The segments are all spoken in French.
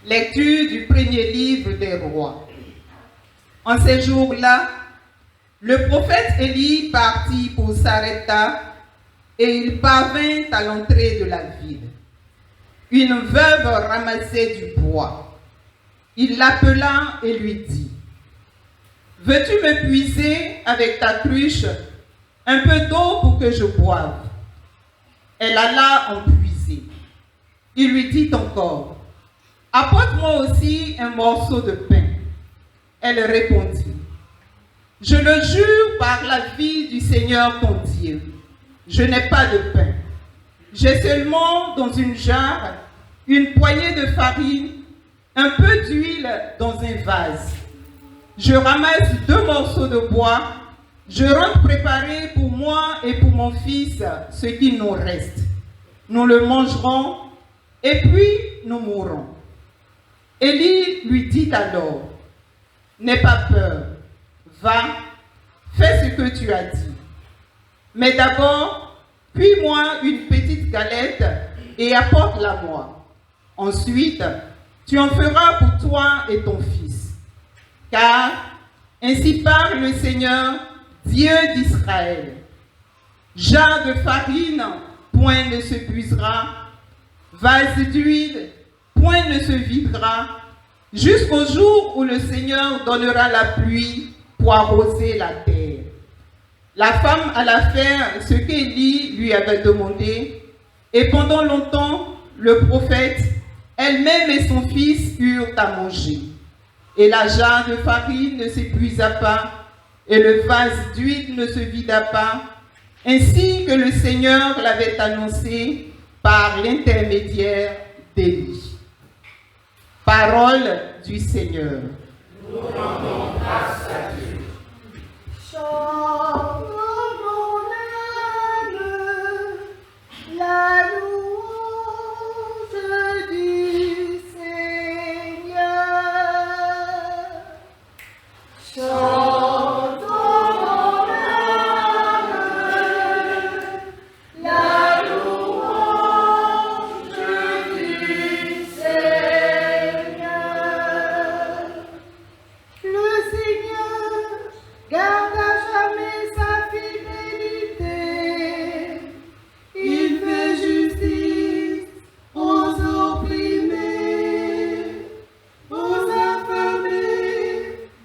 Lecture du premier livre des rois. En ces jours-là, le prophète Élie partit pour Sarepta et il parvint à l'entrée de la ville. Une veuve ramassait du bois. Il l'appela et lui dit: « Veux-tu me puiser avec ta cruche un peu d'eau pour que je boive ?» Elle alla en puiser. Il lui dit encore: « Apporte-moi aussi un morceau de pain. » Elle répondit: « Je le jure par la vie du Seigneur ton Dieu, je n'ai pas de pain. J'ai seulement dans une jarre une poignée de farine, un peu d'huile dans un vase. Je ramasse 2 morceaux de bois, je rentre préparer pour moi et pour mon fils ce qu'il nous reste. Nous le mangerons et puis nous mourrons. » Élie lui dit alors: « N'aie pas peur, va, fais ce que tu as dit. Mais d'abord, cuis-moi une petite galette et apporte-la-moi. Ensuite, tu en feras pour toi et ton fils. Car ainsi parle le Seigneur, Dieu d'Israël. Jarre de farine, point ne se puisera, vase d'huile, point ne se videra, jusqu'au jour où le Seigneur donnera la pluie pour arroser la terre. » La femme alla faire ce qu'Élie lui avait demandé, et pendant longtemps, le prophète, elle-même et son fils eurent à manger. Et la jarre de farine ne s'épuisa pas, et le vase d'huile ne se vida pas, ainsi que le Seigneur l'avait annoncé par l'intermédiaire d'Élie. Parole du Seigneur. Nous rendons grâce à Dieu. Chante mon âme la louange du Seigneur. Chante mon âme la louange du Seigneur. Le Seigneur garde à jamais sa fidélité. Il fait justice aux opprimés, aux affamés,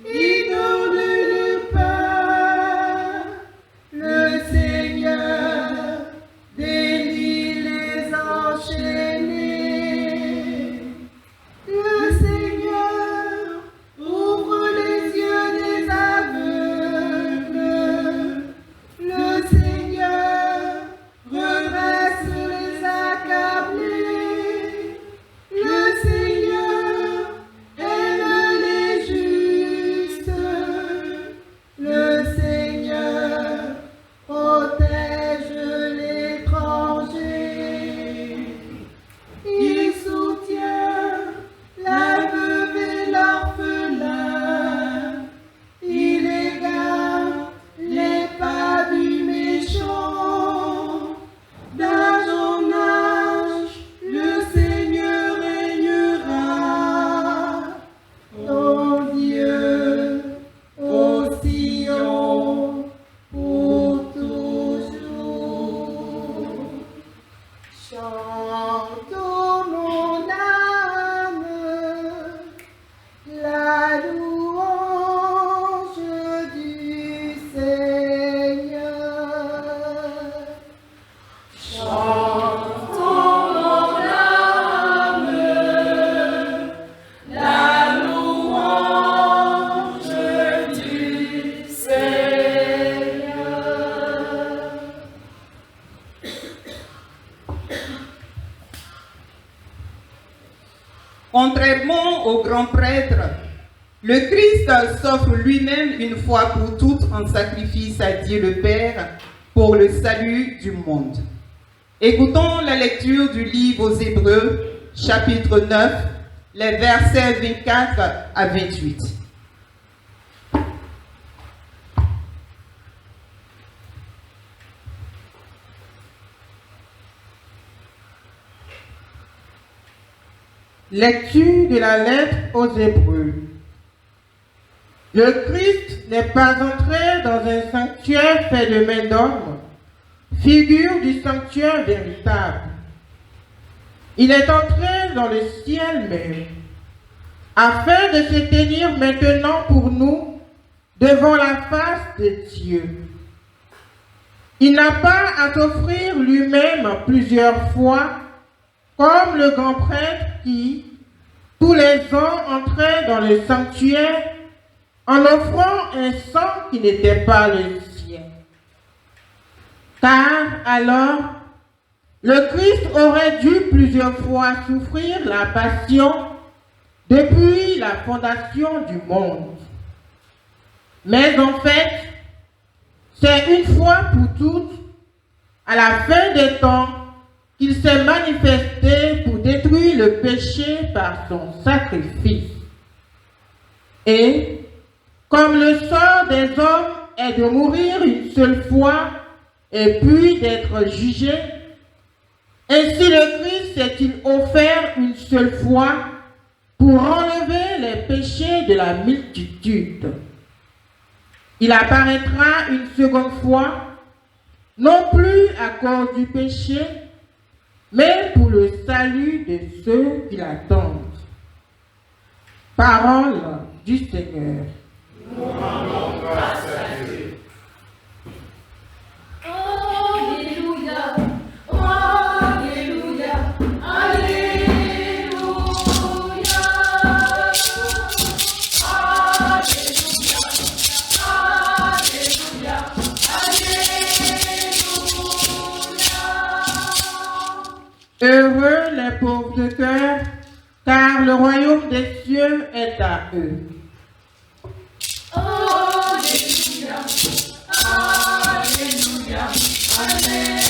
il donne le pain. Le Seigneur délie les enchaînés. Le Seigneur ouvre les yeux des aveugles. Le Seigneur redresse les accablés. Le Seigneur aime les justes. Le Seigneur protège l'étranger. Il soutient la veuve et l'orphelin. Il égare les pas du méchant. D'âge en âge, le Seigneur régnera. Ton Dieu, ô Sion, pour toujours. Chantons mon âme la louange du Seigneur. Chantons mon âme la louange du Seigneur. Contrairement au grand prêtre, le Christ s'offre lui-même une fois pour toutes en sacrifice à Dieu le Père pour le salut du monde. Écoutons la lecture du livre aux Hébreux, chapitre 9, les versets 24 à 28. Lecture de la lettre aux Hébreux. Le Christ n'est pas entré dans un sanctuaire fait de main d'homme, figure du sanctuaire véritable. Il est entré dans le ciel même, afin de se tenir maintenant pour nous devant la face de Dieu. Il n'a pas à s'offrir lui-même plusieurs fois, comme le grand prêtre qui, tous les ans, entrait dans le sanctuaire en offrant un sang qui n'était pas le sien. Car alors, le Christ aurait dû plusieurs fois souffrir la passion depuis la fondation du monde. Mais en fait, c'est une fois pour toutes, à la fin des temps, qu'il s'est manifesté pour détruire le péché par son sacrifice. Et, comme le sort des hommes est de mourir une seule fois et puis d'être jugé, ainsi le Christ s'est-il offert une seule fois pour enlever les péchés de la multitude. Il apparaîtra une seconde fois, non plus à cause du péché, mais pour le salut de ceux qui l'attendent. Parole du Seigneur. Nous rendons grâce à Dieu. Alléluia, Alléluia, Alléluia, Alléluia, Alléluia. Heureux les pauvres de cœur, car le royaume des cieux est à eux. Alléluia, Alléluia, Alléluia,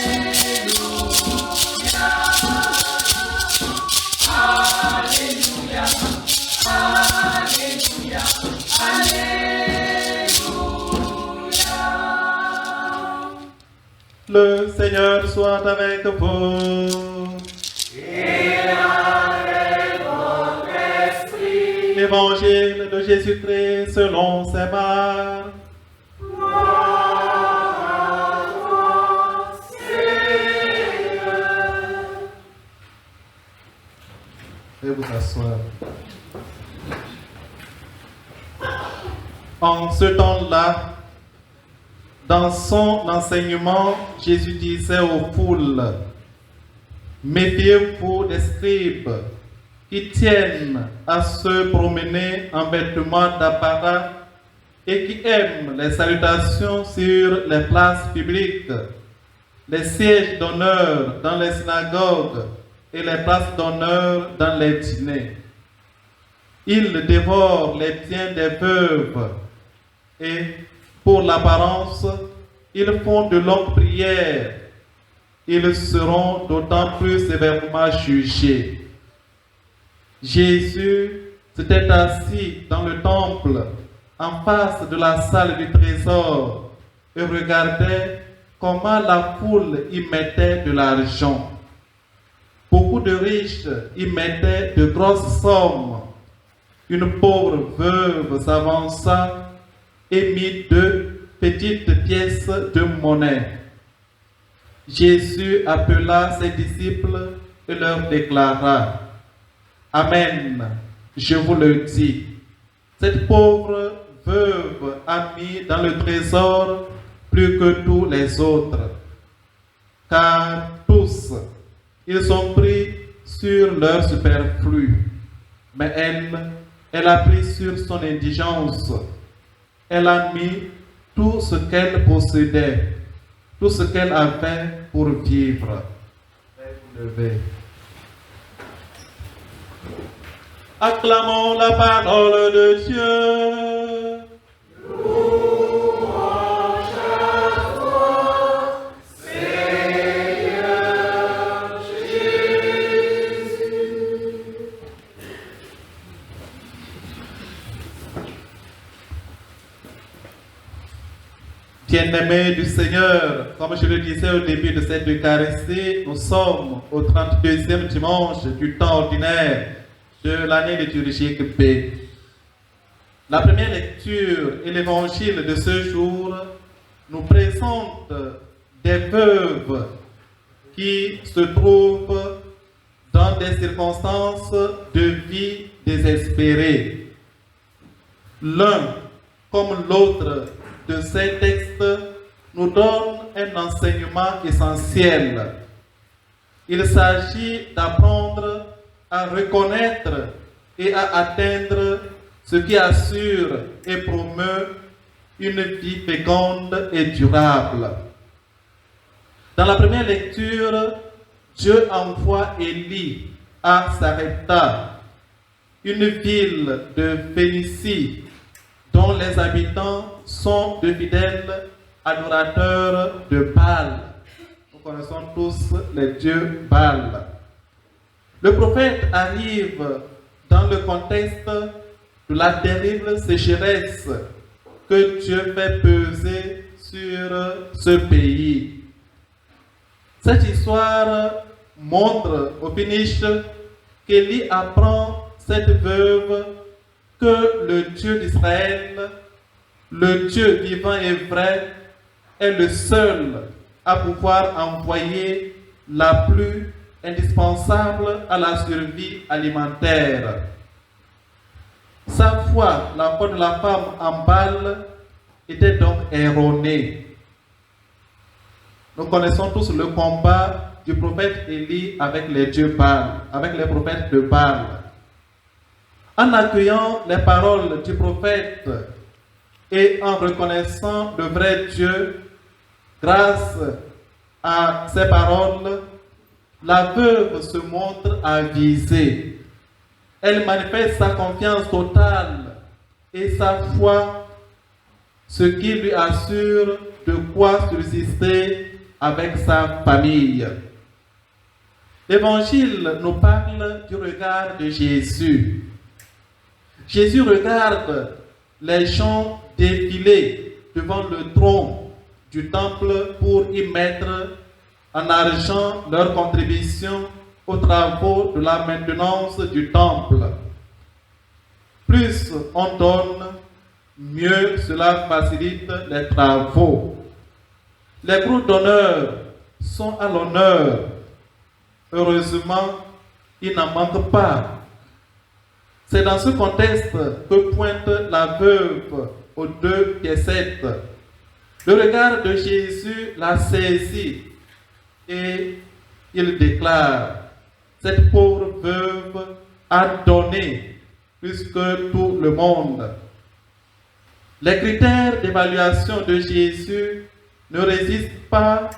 Alléluia, Alléluia. Le Seigneur soit avec vous. Et avec votre esprit. L'évangile de Jésus-Christ selon saint Marc. Veuillez vous asseoir. En ce temps-là, dans son enseignement, Jésus disait aux foules, « Méfiez-vous des scribes qui tiennent à se promener en vêtements d'apparat et qui aiment les salutations sur les places publiques, les sièges d'honneur dans les synagogues et les places d'honneur dans les dîners. Ils dévorent les biens des veuves et, pour l'apparence, ils font de longues prières. Ils seront d'autant plus sévèrement jugés. » Jésus s'était assis dans le temple, en face de la salle du trésor, et regardait comment la foule y mettait de l'argent. Beaucoup de riches y mettaient de grosses sommes. Une pauvre veuve s'avança et mit 2 petites pièces de monnaie. Jésus appela ses disciples et leur déclara, « Amen, je vous le dis, cette pauvre veuve a mis dans le trésor plus que tous les autres, car tous, ils ont pris sur leur superflu, mais elle a pris sur son indigence. Elle a mis tout ce qu'elle possédait, tout ce qu'elle avait pour vivre. » Vous levez. Acclamons la parole de Dieu. Louange à toi, Seigneur Jésus. Bien-aimés du Seigneur, comme je le disais au début de cette Eucharistie, nous sommes au 32e dimanche du temps ordinaire. de l'année liturgique B. La première lecture et l'évangile de ce jour nous présente des veuves qui se trouvent dans des circonstances de vie désespérées. L'un comme l'autre de ces textes nous donne un enseignement essentiel. Il s'agit d'apprendre à reconnaître et à atteindre ce qui assure et promeut une vie féconde et durable. Dans la première lecture, Dieu envoie Élie à Sarepta, une ville de Phénicie dont les habitants sont de fidèles adorateurs de Baal. Nous connaissons tous les dieux Baal. Le prophète arrive dans le contexte de la terrible sécheresse que Dieu fait peser sur ce pays. Cette histoire montre au finish qu'Élie apprend cette veuve que le Dieu d'Israël, le Dieu vivant et vrai, est le seul à pouvoir envoyer la pluie indispensable à la survie alimentaire. Sa foi, la foi de la femme en Baal, était donc erronée. Nous connaissons tous le combat du prophète Élie avec les dieux Baal, avec les prophètes de Baal. En accueillant les paroles du prophète et en reconnaissant le vrai Dieu, grâce à ces paroles, la veuve se montre avisée. Elle manifeste sa confiance totale et sa foi, ce qui lui assure de quoi subsister avec sa famille. L'Évangile nous parle du regard de Jésus. Jésus regarde les gens défiler devant le trône du temple pour y mettre en argent leur contribution aux travaux de la maintenance du temple. Plus on donne, mieux cela facilite les travaux. Les groupes d'honneur sont à l'honneur. Heureusement, il n'en manque pas. C'est dans ce contexte que pointe la veuve aux 2 piécettes. Le regard de Jésus la saisit et il déclare: cette pauvre veuve a donné plus que tout le monde. Les critères d'évaluation de Jésus ne résistent pas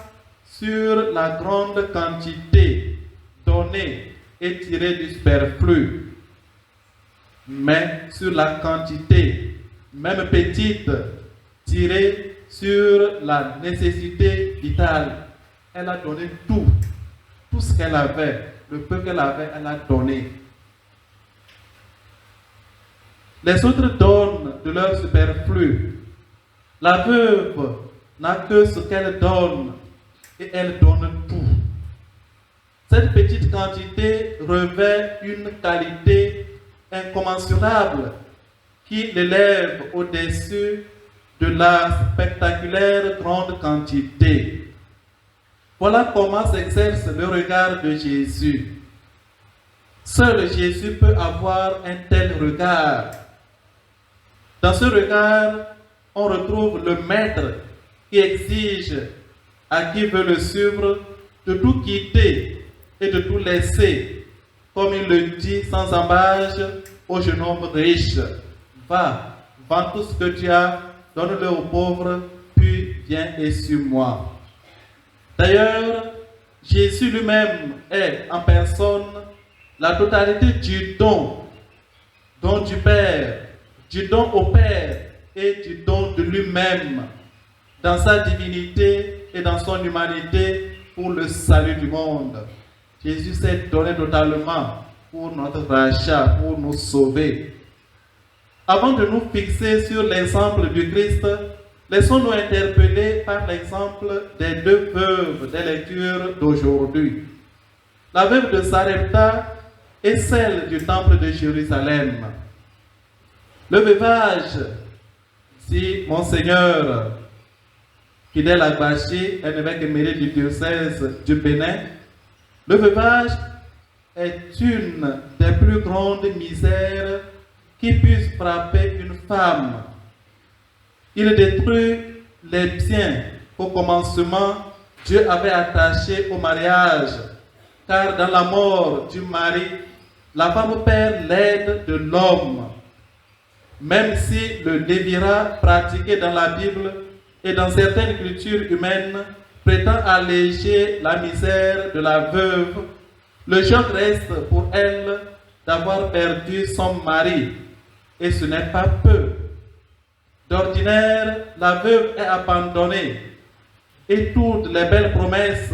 sur la grande quantité donnée et tirée du superflu, mais sur la quantité, même petite, tirée sur la nécessité vitale. Elle a donné tout ce qu'elle avait, le peu qu'elle avait, elle a donné. Les autres donnent de leur superflu. La veuve n'a que ce qu'elle donne et elle donne tout. Cette petite quantité revêt une qualité incommensurable qui l'élève au-dessus de la spectaculaire grande quantité. Voilà comment s'exerce le regard de Jésus. Seul Jésus peut avoir un tel regard. Dans ce regard, on retrouve le maître qui exige à qui veut le suivre de tout quitter et de tout laisser, comme il le dit sans embâche au jeune homme riche. Va, vends tout ce que tu as, donne-le aux pauvres, puis viens et suis-moi. D'ailleurs, Jésus lui-même est en personne la totalité du don du Père, du don au Père et du don de lui-même, dans sa divinité et dans son humanité pour le salut du monde. Jésus s'est donné totalement pour notre rachat, pour nous sauver. Avant de nous fixer sur l'exemple du Christ, laissons-nous interpeller par l'exemple des 2 veuves des lectures d'aujourd'hui. La veuve de Sarepta et celle du temple de Jérusalem. Le veuvage, si Monseigneur Fidèle Agbaché, un évêque émérite du diocèse du Bénin, le veuvage est une des plus grandes misères qui puisse frapper une femme. Il détruit les biens qu'au commencement Dieu avait attachés au mariage, car dans la mort du mari, la femme perd l'aide de l'homme. Même si le lévirat pratiqué dans la Bible et dans certaines cultures humaines prétend alléger la misère de la veuve, le choc reste pour elle d'avoir perdu son mari, et ce n'est pas peu. D'ordinaire, la veuve est abandonnée, et toutes les belles promesses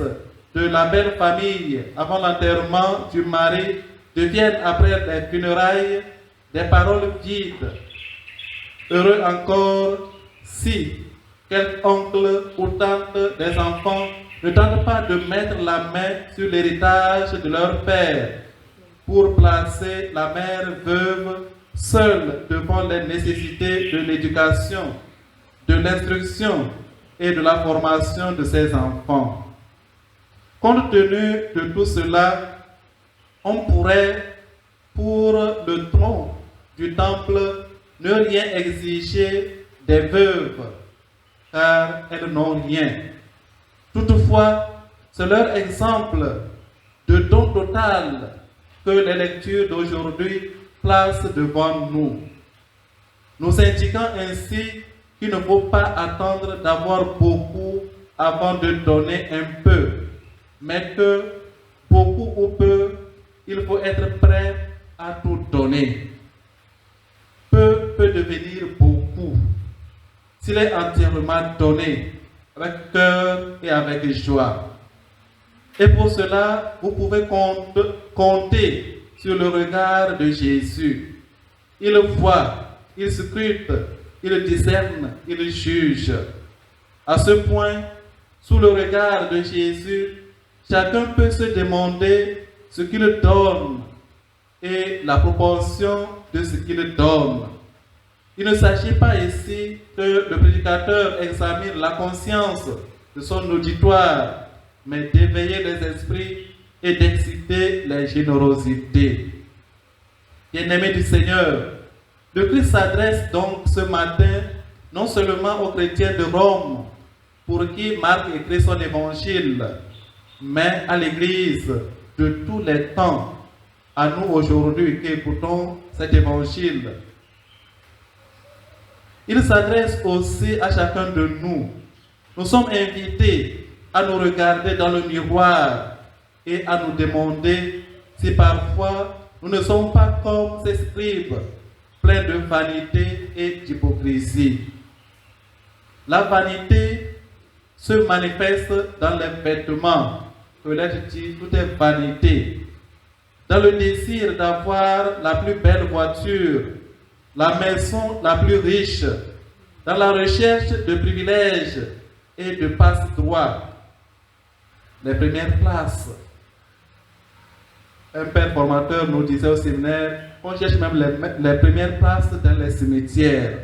de la belle famille avant l'enterrement du mari deviennent après les funérailles des paroles vides. Heureux encore si quel oncle ou tante des enfants ne tente pas de mettre la main sur l'héritage de leur père pour placer la mère veuve seule devant les nécessités de l'éducation, de l'instruction et de la formation de ses enfants. Compte tenu de tout cela, on pourrait, pour le tronc du temple, ne rien exiger des veuves, car elles n'ont rien. Toutefois, c'est leur exemple de don total que les lectures d'aujourd'hui placent devant nous, nous indiquant ainsi qu'il ne faut pas attendre d'avoir beaucoup avant de donner un peu, mais que beaucoup ou peu, il faut être prêt à tout donner. Peu peut devenir beaucoup s'il est entièrement donné avec cœur et avec joie. Et pour cela, vous pouvez compter sur le regard de Jésus. Il voit, il scrute, il discerne, il juge. À ce point, sous le regard de Jésus, chacun peut se demander ce qu'il donne et la proportion de ce qu'il donne. Il ne s'agit pas ici que le prédicateur examine la conscience de son auditoire, mais d'éveiller les esprits et d'exciter les générosités. Bien-aimés du Seigneur, le Christ s'adresse donc ce matin non seulement aux chrétiens de Rome, pour qui Marc écrit son évangile, mais à l'Église de tous les temps, à nous aujourd'hui qui écoutons cet évangile. Il s'adresse aussi à chacun de nous. Nous sommes invités à nous regarder dans le miroir et à nous demander si parfois nous ne sommes pas comme ces scribes, pleins de vanité et d'hypocrisie. La vanité se manifeste dans les vêtements. Colette dit, tout est vanité. Dans le désir d'avoir la plus belle voiture, la maison la plus riche, dans la recherche de privilèges et de passe-droit, les premières places. Un père formateur nous disait au séminaire, on cherche même les premières places dans les cimetières.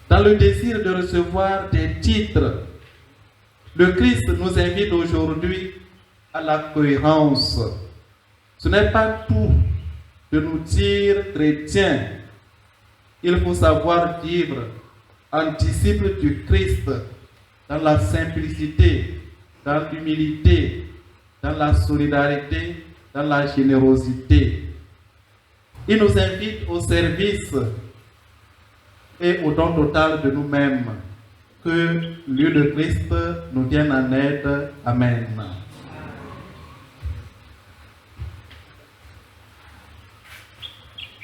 Dans le désir de recevoir des titres, le Christ nous invite aujourd'hui à la cohérence. Ce n'est pas tout de nous dire chrétiens. Il faut savoir vivre en disciple du Christ dans la simplicité, dans l'humilité, dans la solidarité, dans la générosité. Il nous invite au service et au don total de nous-mêmes. Que l'Dieu de Christ nous vienne en aide. Amen.